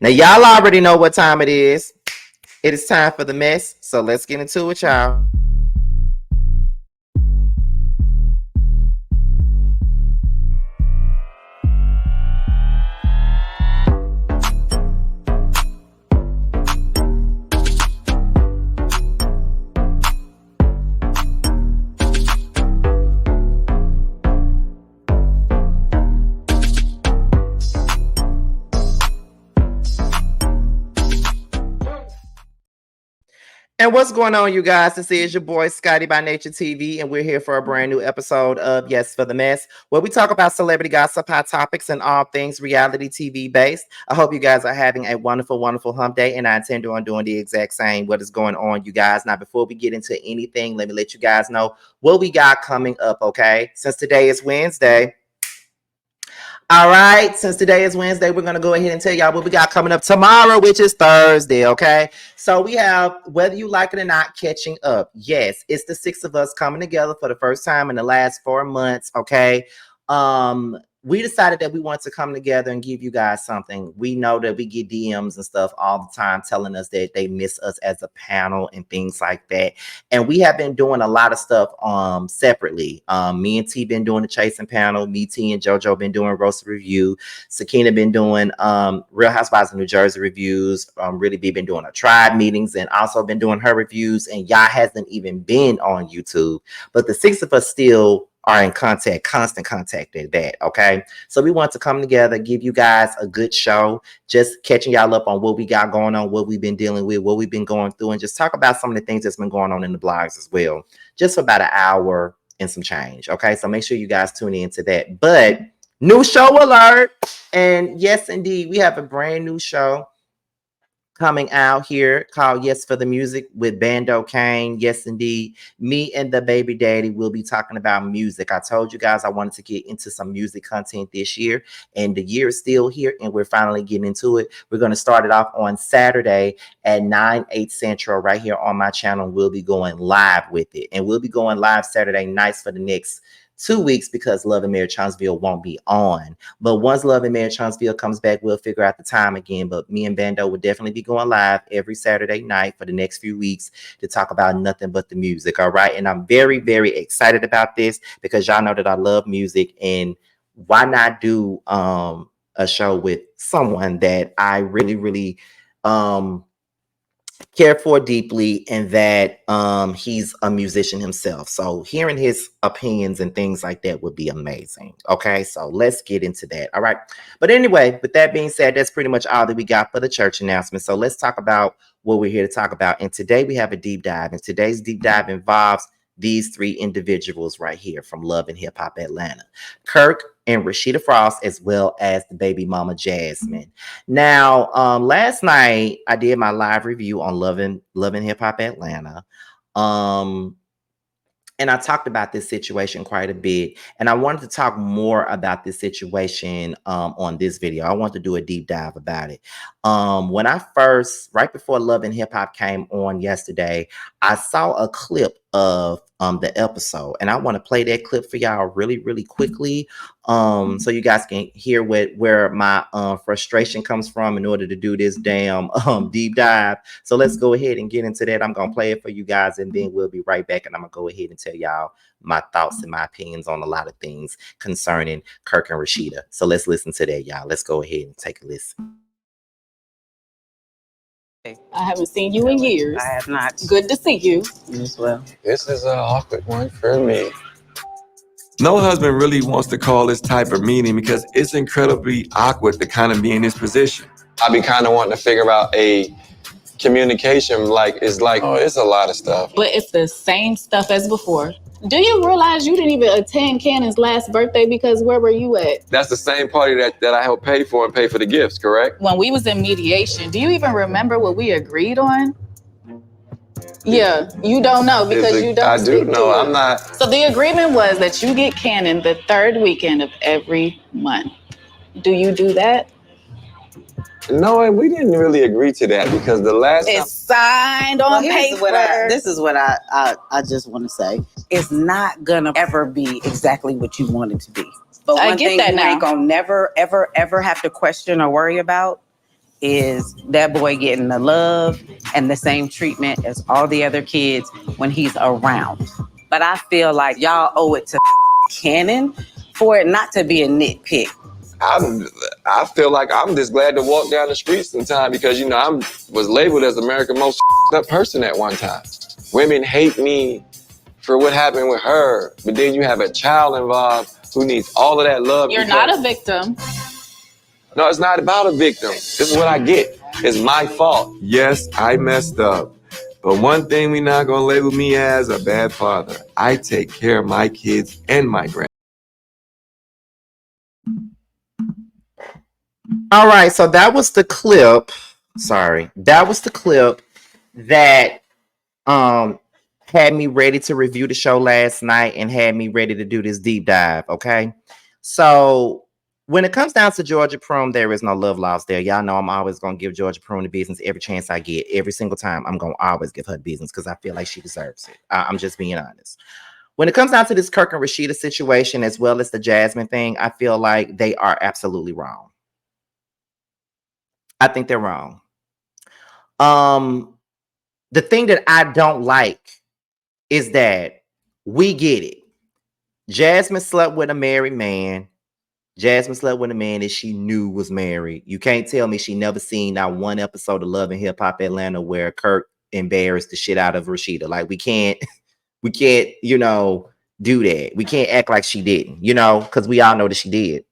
Now, y'all already know what time it is. It is time for the mess. So let's get into it, y'all. And what's going on, you guys? This is your boy Scotty by Nature TV, and we're here for a brand new episode of Yes for the Mess, where we talk about celebrity gossip, hot topics, and all things reality TV based. I hope you guys are having a wonderful, wonderful hump day, and I intend on doing the exact same. What is going on, you guys? Now, before we get into anything, let me let you guys know what we got coming up, okay? Since today is Wednesday. All right, since today is Wednesday, we're going to go ahead and tell y'all what we got coming up tomorrow, which is Thursday, okay? So we have, whether you like it or not, catching up. Yes, it's the six of us coming together for the first time in the last 4 months, okay? We decided that we want to come together and give you guys something. We know that we get DMs and stuff all the time telling us that they miss us as a panel and things like that. And we have been doing a lot of stuff separately. Me and T been doing the chasing panel. Me, T, and JoJo been doing roast review. Sakina been doing Real Housewives of New Jersey reviews. Really B been doing our tribe meetings and also been doing her reviews. And y'all hasn't even been on YouTube. But the six of us still are in contact, constant contact at that, okay? So we want to come together, give you guys a good show, just catching y'all up on what we got going on, what we've been dealing with, what we've been going through, and just talk about some of the things that's been going on in the blogs as well, just for about an hour and some change, okay? So make sure you guys tune in to that. But new show alert, and yes, indeed, we have a brand new show coming out here called Yes for the Music with Bando Kane. Yes, indeed. Me and the baby daddy will be talking about music. I told you guys I wanted to get into some music content this year, and the year is still here, and we're finally getting into it. We're going to start it off on Saturday at 9/8 Central right here on my channel. We'll be going live with it, and we'll be going live Saturday nights for the next 2 weeks because Love and Marriage Charlottesville won't be on. But once Love and Marriage Charlottesville comes back, we'll figure out the time again. But me and Bando will definitely be going live every Saturday night for the next few weeks to talk about nothing but the music. All right. And I'm very, very excited about this because y'all know that I love music. And why not do a show with someone that I really, really care for deeply, and that he's a musician himself. So hearing his opinions and things like that would be amazing. Okay, so let's get into that. All right. But anyway, with that being said, that's pretty much all that we got for the church announcement. So let's talk about what we're here to talk about. And today we have a deep dive. And today's deep dive involves these three individuals right here from Love and Hip Hop Atlanta: Kirk and Rasheeda Frost, as well as the baby mama Jasmine. Now, last night I did my live review on Love and Hip Hop Atlanta. And I talked about this situation quite a bit. And I wanted to talk more about this situation on this video. I want to do a deep dive about it. When I first, right before Love and Hip Hop came on yesterday, I saw a clip of the episode. And I want to play that clip for y'all really, really quickly. So you guys can hear where my frustration comes from in order to do this damn deep dive. So let's go ahead and get into that. I'm going to play it for you guys, and then we'll be right back. And I'm going to go ahead and tell y'all my thoughts and my opinions on a lot of things concerning Kirk and Rasheeda. So let's listen to that, y'all. Let's go ahead and take a listen. I haven't seen you in years. I have not. Good to see you. You as well. This is an awkward one for me. No husband really wants to call this type of meeting because it's incredibly awkward to kind of be in this position. I be kind of wanting to figure out a communication, it's a lot of stuff. But it's the same stuff as before. Do you realize you didn't even attend Cannon's last birthday because where were you at? That's the same party that I helped pay for and pay for the gifts, correct? When we was in mediation, do you even remember what we agreed on? Yeah, you don't know because you don't. I do know. I'm not. So the agreement was that you get Cannon the third weekend of every month. Do you do that? No, we didn't really agree to that because the last It's signed on paper. This is what I just want to say. It's not gonna ever be exactly what you want it to be. But I one get thing that you now. ain't gonna never, ever, ever have to question or worry about is that boy getting the love and the same treatment as all the other kids when he's around. But I feel like y'all owe it to Cannon for it not to be a nitpick. I feel like I'm just glad to walk down the street sometime because, you know, I was labeled as America's most up person at one time. Women hate me for what happened with her, but then you have a child involved who needs all of that love. You're not a victim. No, it's not about a victim. This is what I get. It's my fault. Yes, I messed up. But one thing we not gonna label me as a bad father. I take care of my kids and my grand. All right, so that was the clip. Sorry, that was the clip that had me ready to review the show last night and had me ready to do this deep dive. Okay, so when it comes down to Georgia Prume, there is no love lost there. Y'all know I'm always gonna give Georgia Prume the business every chance I get. Every single time, I'm gonna always give her the business because I feel like she deserves it. I'm just being honest. When it comes down to this Kirk and Rasheeda situation, as well as the Jasmine thing, I feel like they are absolutely wrong. I think they're wrong. The thing that I don't like is that we get it. Jasmine slept with a married man. Jasmine slept with a man that she knew was married. You can't tell me she never seen not one episode of Love and Hip Hop Atlanta where Kirk embarrassed the shit out of Rasheeda. Like we can't, you know, do that. We can't act like she didn't, you know, because we all know that she did.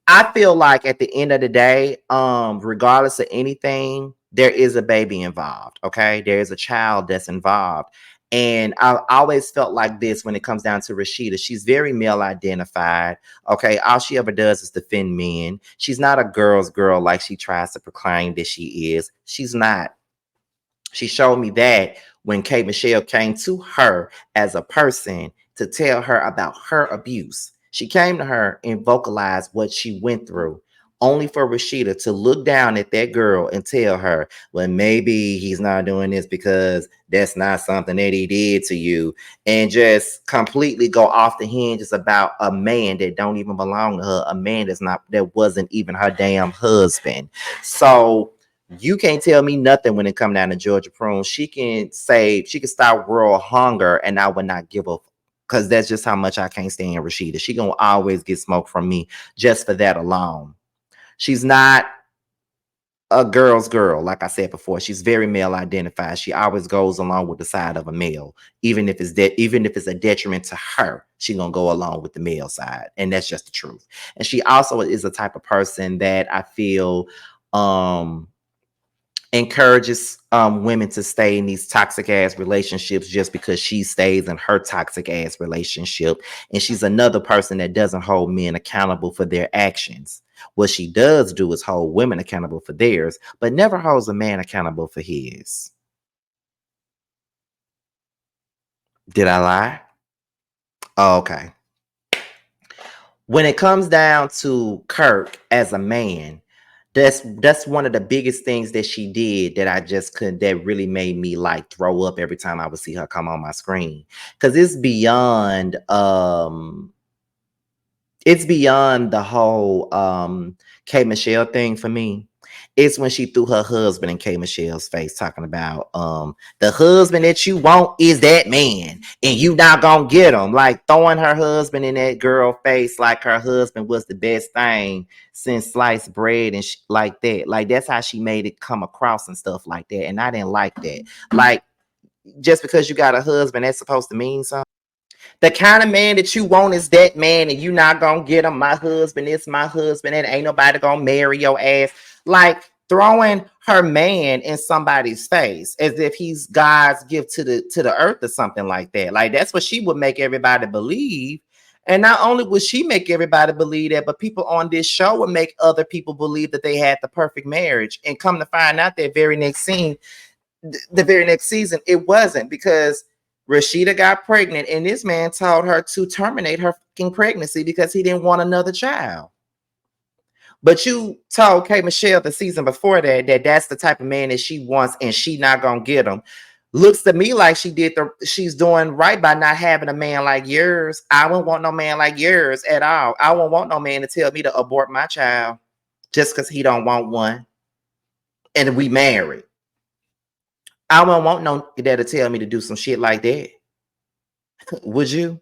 I feel like at the end of the day, regardless of anything, there is a baby involved. Okay, there is a child that's involved, and I always felt like this when it comes down to Rasheeda. She's very male identified. Okay, all she ever does is defend men. She's not a girl's girl like she tries to proclaim that she is. She's not. She showed me that when K. Michelle came to her as a person to tell her about her abuse. She came to her and vocalized what she went through, only for Rasheeda to look down at that girl and tell her, well, maybe he's not doing this because that's not something that he did to you, and just completely go off the hinges about a man that don't even belong to her, a man that wasn't even her damn husband. So you can't tell me nothing when it come down to Georgia Prume. She can stop world hunger, and I would not give a because that's just how much I can't stand Rasheeda. She gonna always get smoke from me just for that alone. She's not a girl's girl, like I said before. She's very male identified. She always goes along with the side of a male, even if it's a detriment to her. She gonna go along with the male side, and that's just the truth. And she also is a type of person that I feel encourages women to stay in these toxic ass relationships just because she stays in her toxic ass relationship. And she's another person that doesn't hold men accountable for their actions. What she does do is hold women accountable for theirs, but never holds a man accountable for his. Did I lie? Oh, okay. When it comes down to Kirk as a man, that's one of the biggest things that she did that I just couldn't, that really made me like throw up every time I would see her come on my screen. Because it's beyond the whole K Michelle thing for me. It's when she threw her husband in K Michelle's face, talking about the husband that you want is that man, and you not gonna get him. Like throwing her husband in that girl face, like her husband was the best thing since sliced bread and like that. Like that's how she made it come across and stuff like that. And I didn't like that. Like just because you got a husband, that's supposed to mean something. The kind of man that you want is that man, and you not gonna get him. My husband is my husband, and ain't nobody gonna marry your ass. Like throwing her man in somebody's face as if he's God's gift to the earth or something like that. Like that's what she would make everybody believe. And not only would she make everybody believe that, but people on this show would make other people believe that they had the perfect marriage. And come to find out that very next scene, the very next season, it wasn't, because Rasheeda got pregnant and this man told her to terminate her fucking pregnancy because he didn't want another child. But you told K Michelle the season before that that's the type of man that she wants and she not gonna get him. Looks to me like she's doing right by not having a man like yours. I wouldn't want no man like yours at all. I won't want no man to tell me to abort my child. just because he don't want one and we married. I don't want no nigga to tell me to do some shit like that. Would you?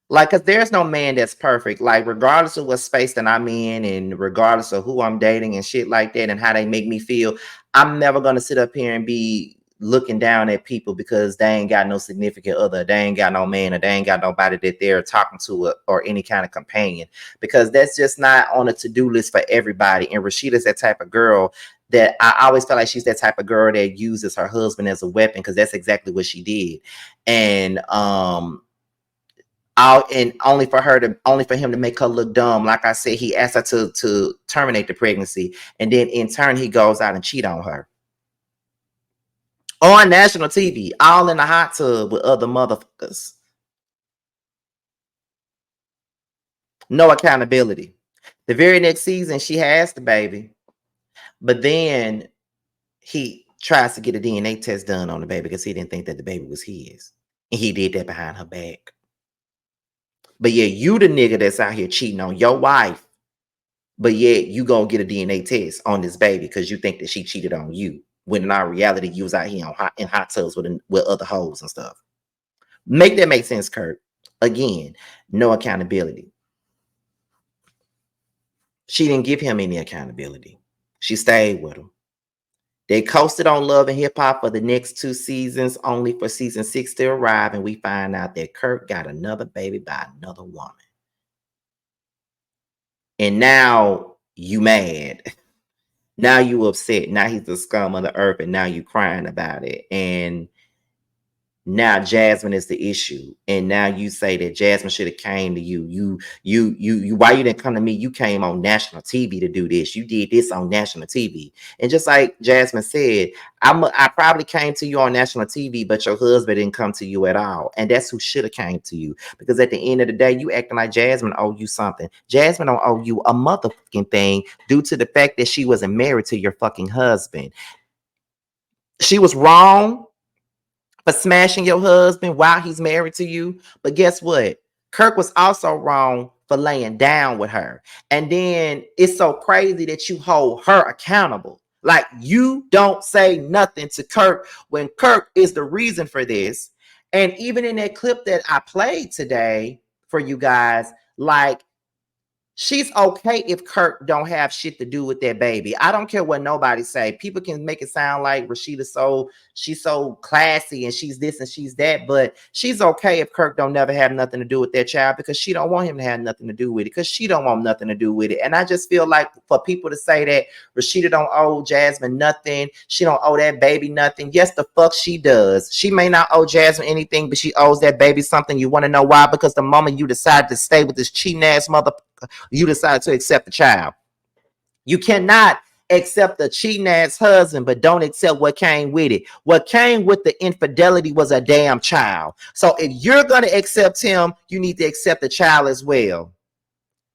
Like, cause there's no man that's perfect. Like, regardless of what space that I'm in, and regardless of who I'm dating and shit like that, and how they make me feel, I'm never gonna sit up here and be looking down at people because they ain't got no significant other, they ain't got no man, or they ain't got nobody that they're talking to, or any kind of companion, because that's just not on a to-do list for everybody. And Rasheeda's that type of girl that I always feel like she's that type of girl that uses her husband as a weapon, because that's exactly what she did. And and only for him to make her look dumb. Like I said, he asked her to terminate the pregnancy, and then in turn he goes out and cheat on her on national TV, all in the hot tub with other motherfuckers. No accountability. The very next season she has the baby, but then he tries to get a DNA test done on the baby because he didn't think that the baby was his, and he did that behind her back. But yeah, you the nigga that's out here cheating on your wife, but yet you gonna get a DNA test on this baby because you think that she cheated on you, when in our reality you was out here in hot tubs with other hoes and stuff. Make that make sense, Kirk? Again, no accountability. She didn't give him any accountability. She stayed with him. They coasted on Love and Hip Hop for the next 2 seasons, only for season 6 to arrive, and we find out that Kirk got another baby by another woman. And now you mad. Now you upset. Now he's the scum of the earth, and now you crying about it. And now Jasmine is the issue, and now you say that Jasmine should have came to you. You. Why you didn't come to me? You came on national TV to do this. You did this on national TV, and just like Jasmine said, I probably came to you on national TV, but your husband didn't come to you at all, and that's who should have came to you. Because at the end of the day, you acting like Jasmine owe you something. Jasmine don't owe you a motherfucking thing due to the fact that she wasn't married to your fucking husband. She was wrong for smashing your husband while he's married to you. But guess what? Kirk was also wrong for laying down with her. And then it's so crazy that you hold her accountable. Like, you don't say nothing to Kirk when Kirk is the reason for this. And even in that clip that I played today for you guys, like, she's okay if Kirk don't have shit to do with that baby. I don't care what nobody say. People can make it sound like Rasheeda she's so classy and she's this and she's that, but she's okay if Kirk don't never have nothing to do with that child, because she don't want him to have nothing to do with it, because she don't want nothing to do with it. And I just feel like for people to say that Rasheeda don't owe Jasmine nothing, she don't owe that baby nothing, yes, the fuck she does. She may not owe Jasmine anything, but she owes that baby something. You want to know why? Because the moment you decide to stay with this cheating ass mother, you decide to accept the child. You cannot accept the cheating ass husband, but don't accept what came with it. What came with the infidelity was a damn child. So if you're going to accept him, you need to accept the child as well.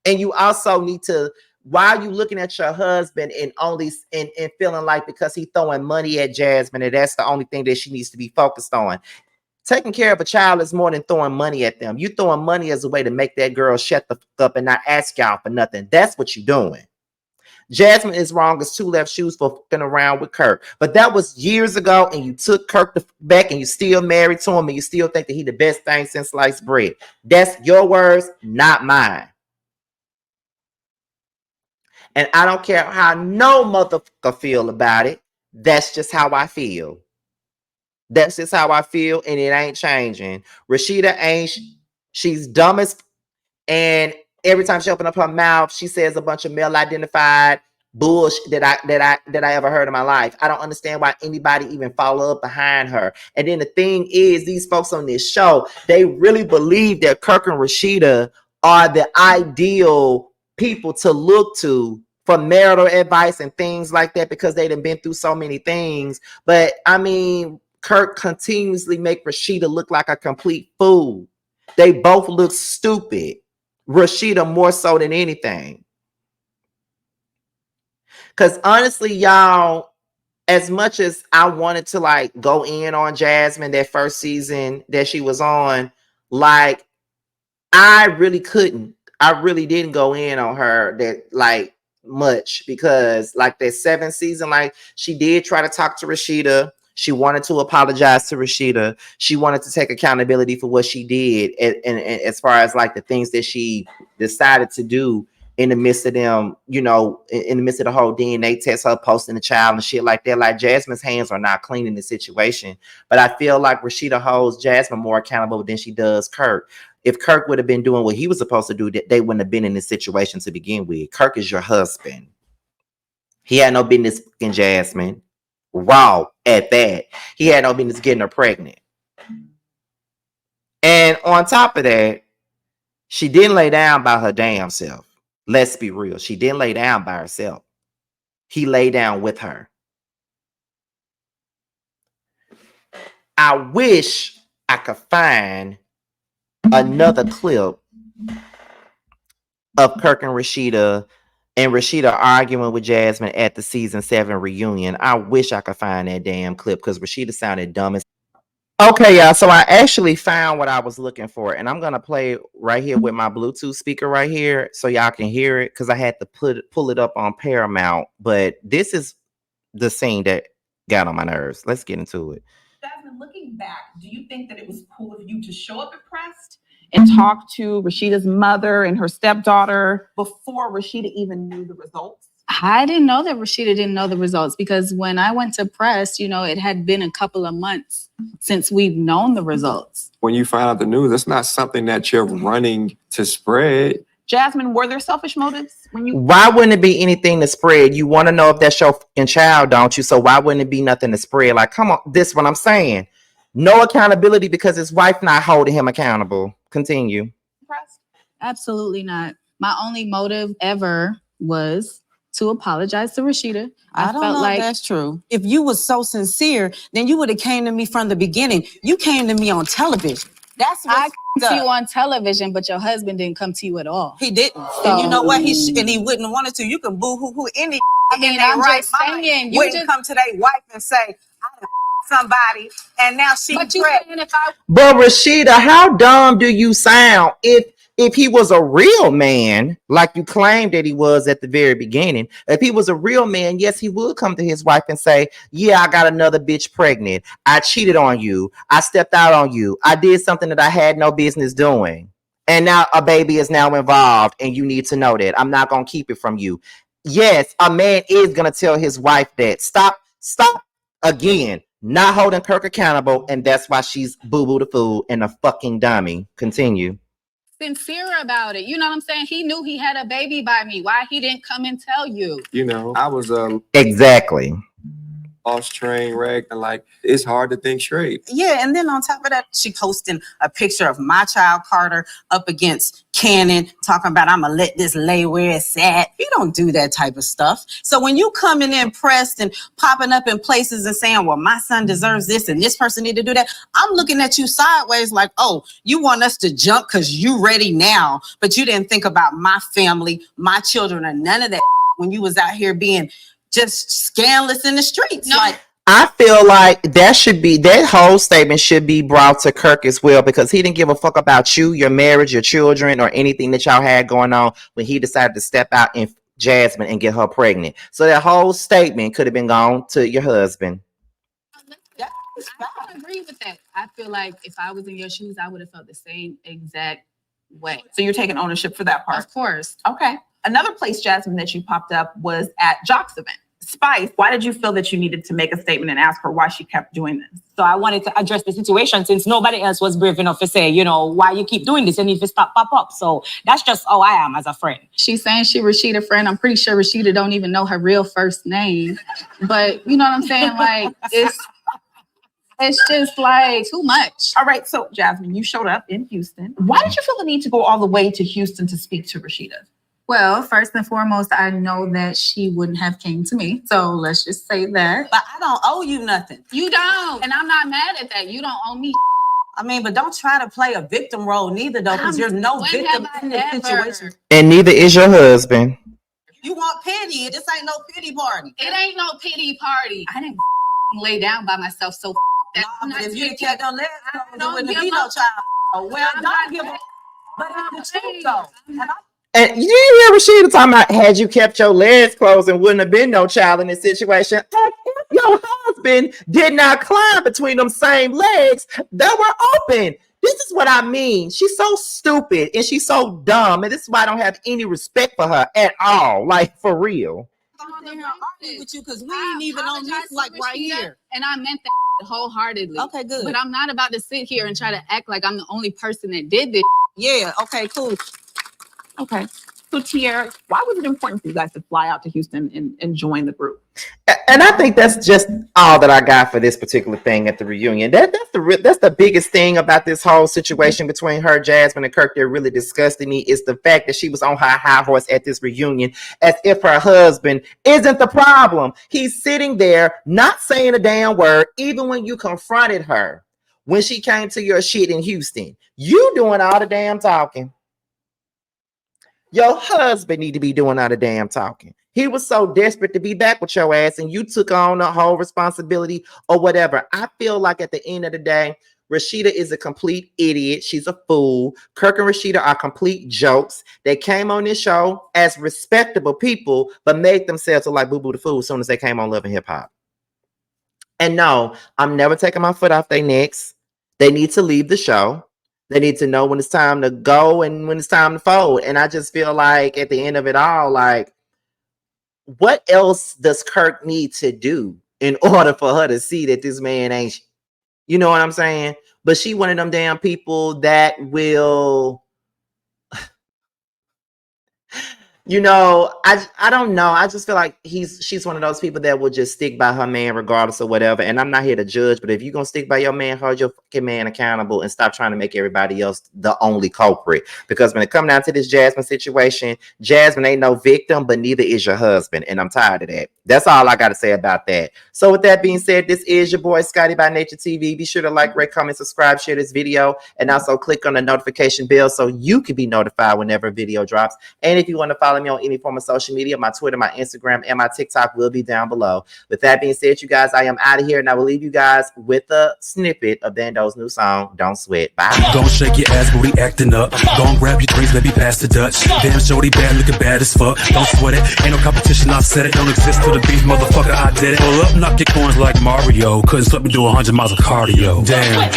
And you also need to, while you looking at your husband and only and feeling like because he's throwing money at Jasmine, and that's the only thing that she needs to be focused on. Taking care of a child is more than throwing money at them. You throwing money as a way to make that girl shut the fuck up and not ask y'all for nothing. That's what you're doing. Jasmine is wrong as 2 left shoes for fucking around with Kirk. But that was years ago, and you took Kirk back, and you still married to him, and you still think that he the best thing since sliced bread. That's your words, not mine. And I don't care how no motherfucker feel about it. That's just how I feel. That's just how I feel, and it ain't changing. Rasheeda ain't. She's dumb as, and every time she open up her mouth, she says a bunch of male-identified bullshit that I ever heard in my life. I don't understand why anybody even follow up behind her. And then the thing is, these folks on this show, they really believe that Kirk and Rasheeda are the ideal people to look to for marital advice and things like that, because they done been through so many things. But I mean, Kirk continuously make Rasheeda look like a complete fool. They both look stupid. Rasheeda more so than anything. Because honestly, y'all, as much as I wanted to like go in on Jasmine that first season that she was on, like, I really couldn't. I really didn't go in on her that like much because like that 7th season, like she did try to talk to Rasheeda. She wanted to apologize to Rasheeda. She wanted to take accountability for what she did, and as far as like the things that she decided to do in the midst of them, you know, in the midst of the whole DNA test, her posting the child and shit like that. Like Jasmine's hands are not clean in the situation, but I feel like Rasheeda holds Jasmine more accountable than she does Kirk. If Kirk would have been doing what he was supposed to do, they wouldn't have been in this situation to begin with. Kirk is your husband. He had no business fucking Jasmine. Raw at that. He had no business getting her pregnant. And on top of that, she didn't lay down by her damn self. Let's be real. She didn't lay down by herself. He lay down with her. I wish I could find another clip of Kirk and Rasheeda arguing with Jasmine at the season 7 reunion. I wish I could find that damn clip because Rasheeda sounded dumb as. Okay, y'all. So I actually found what I was looking for, and I'm gonna play right here with my Bluetooth speaker right here, so y'all can hear it. Because I had to pull it up on Paramount, but this is the scene that got on my nerves. Let's get into it. Jasmine, looking back, do you think that it was cool of you to show up at Pressed and talk to Rasheeda's mother and her stepdaughter before Rasheeda even knew the results? I didn't know that Rasheeda didn't know the results because when I went to press, you know, it had been a couple of months since we've known the results. When you find out the news, it's not something that you're running to spread. Jasmine, were there selfish motives when you? Why wouldn't it be anything to spread? You want to know if that's your fucking child, don't you? So why wouldn't it be nothing to spread? Like, come on, this is what I'm saying. No accountability because his wife not holding him accountable. Continue. Absolutely not. My only motive ever was to apologize to Rasheeda. I don't know if that's true. If you was so sincere, then you would have came to me from the beginning. You came to me on television. That's what I came to you on television, but your husband didn't come to you at all. He didn't. And you know what? He wouldn't want to. You can boo-hoo-hoo any. I mean, I'm right saying, you wouldn't come to their wife and say, I done somebody, and now she's pregnant. But Rasheeda, how dumb do you sound if he was a real man, like you claimed that he was at the very beginning? If he was a real man, yes, he would come to his wife and say, yeah, I got another bitch pregnant. I cheated on you. I stepped out on you. I did something that I had no business doing. And now a baby is now involved and you need to know that. I'm not going to keep it from you. Yes, a man is going to tell his wife that. Stop again. Not holding Kirk accountable, and that's why she's boo-boo the fool and a fucking dummy. Continue. Sincere about it. You know what I'm saying? He knew he had a baby by me. Why he didn't come and tell you? You know, I was exactly lost train wreck, and like it's hard to think straight. Yeah, and then on top of that, she posting a picture of my child Carter up against Cannon, talking about I'm gonna let this lay where it's at. You don't do that type of stuff. So when you coming in pressed and popping up in places and saying, well, my son deserves this and this person need to do that, I'm looking at you sideways like, oh, you want us to jump because you ready now, but you didn't think about my family, my children, or none of that when you was out here being just scandalous in the streets. No. Like, I feel like that whole statement should be brought to Kirk as well, because he didn't give a fuck about you, your marriage, your children, or anything that y'all had going on when he decided to step out in Jasmine and get her pregnant. So that whole statement could have been gone to your husband. I agree with that. I feel like if I was in your shoes, I would have felt the same exact way. So you're taking ownership for that part? Of course. Okay. Another place, Jasmine, that you popped up was at Jock's event. Spice, why did you feel that you needed to make a statement and ask her why she kept doing this? So I wanted to address the situation since nobody else was brave enough to say, you know, why you keep doing this and if it stop pop up. So that's just how I am as a friend. She's saying she Rasheeda friend. I'm pretty sure Rasheeda don't even know her real first name. But you know what I'm saying? Like it's just like too much. All right. So Jasmine, you showed up in Houston. Why did you feel the need to go all the way to Houston to speak to Rasheeda? Well, first and foremost, I know that she wouldn't have came to me. So let's just say that. but I don't owe you nothing. You don't. And I'm not mad at that. You don't owe me. I mean, but don't try to play a victim role neither, though, because there's no When victim have I in this ever? situation. And neither is your husband. You want pity. This ain't no pity party. It ain't no pity party. I didn't lay down by myself. So that I'm Nah, not but if you taking- kept your legs I closed, it don't wouldn't give be a- no child. Well, I'm don't not give a. saying- But I'm it's the truth, saying- though. And And you hear Rasheeda talking about had you kept your legs closed and wouldn't have been no child in this situation. Your husband did not climb between them same legs that were open. This is what I mean. She's so stupid and she's so dumb. And this is why I don't have any respect for her at all. Like, for real. With you because we ain't even on this like right here. And I meant that wholeheartedly. Okay, good. But I'm not about to sit here and try to act like I'm the only person that did this. Yeah, okay, cool. Okay. So Tierra, why was it important for you guys to fly out to Houston and join the group? And I think that's just all that I got for this particular thing at the reunion. That's the biggest thing about this whole situation between her, Jasmine, and Kirk that really disgusted me is the fact that she was on her high horse at this reunion as if her husband isn't the problem. He's sitting there not saying a damn word, even when you confronted her when she came to your shit in Houston. You doing all the damn talking. Your husband need to be doing all the damn talking. He was so desperate to be back with your ass and you took on the whole responsibility or whatever. I feel like at the end of the day, Rasheeda is a complete idiot. She's a fool. Kirk and Rasheeda are complete jokes. They came on this show as respectable people, but made themselves look like Boo Boo the Fool as soon as they came on Love and Hip Hop. And no, I'm never taking my foot off their necks. They need to leave the show. They need to know when it's time to go and when it's time to fold. And I just feel like at the end of it all, like, what else does Kirk need to do in order for her to see that this man ain't, you know what I'm saying? But she one of them damn people that will, you know, I don't know. I just feel like she's one of those people that will just stick by her man regardless of whatever. And I'm not here to judge, but if you're gonna stick by your man, hold your fucking man accountable and stop trying to make everybody else the only culprit. Because when it comes down to this Jasmine situation, Jasmine ain't no victim, but neither is your husband. And I'm tired of that. That's all I gotta say about that. So with that being said, this is your boy Scotty by Nature TV. Be sure to like, rate, comment, subscribe, share this video, and also click on the notification bell so you can be notified whenever a video drops. And if you want to follow me on any form of social media, my Twitter, my Instagram, and my TikTok will be down below. With that being said, you guys, I am out of here, and I will leave you guys with a snippet of Bando's new song, Don't Sweat. Bye. Don't shake your ass, booty acting up. Don't grab your drinks, baby, pass the Dutch. Damn, shorty bad, looking bad as fuck. Don't sweat it, ain't no competition, I've said it. Don't exist for the beef, motherfucker, I did it. Pull up, knock your coins like Mario. Couldn't stop me do 100 miles of cardio. Damn.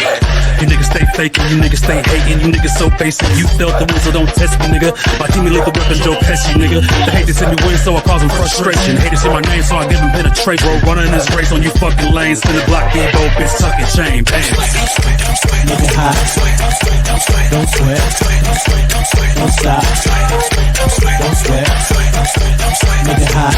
You niggas stay faking, you niggas stay hating, you niggas so basic. You felt the win, so don't test me, nigga. My team leave the weapon, Joe Pesci, nigga. They hate to see me win, so I cause them frustration. Hate to see my name, so I give them penetration. Bro, running this race on you fucking lanes. Spin the block, big bold bitch, tuck your chain, bam. Nigga hot, don't sweat, don't stop, don't sweat, nigga hot,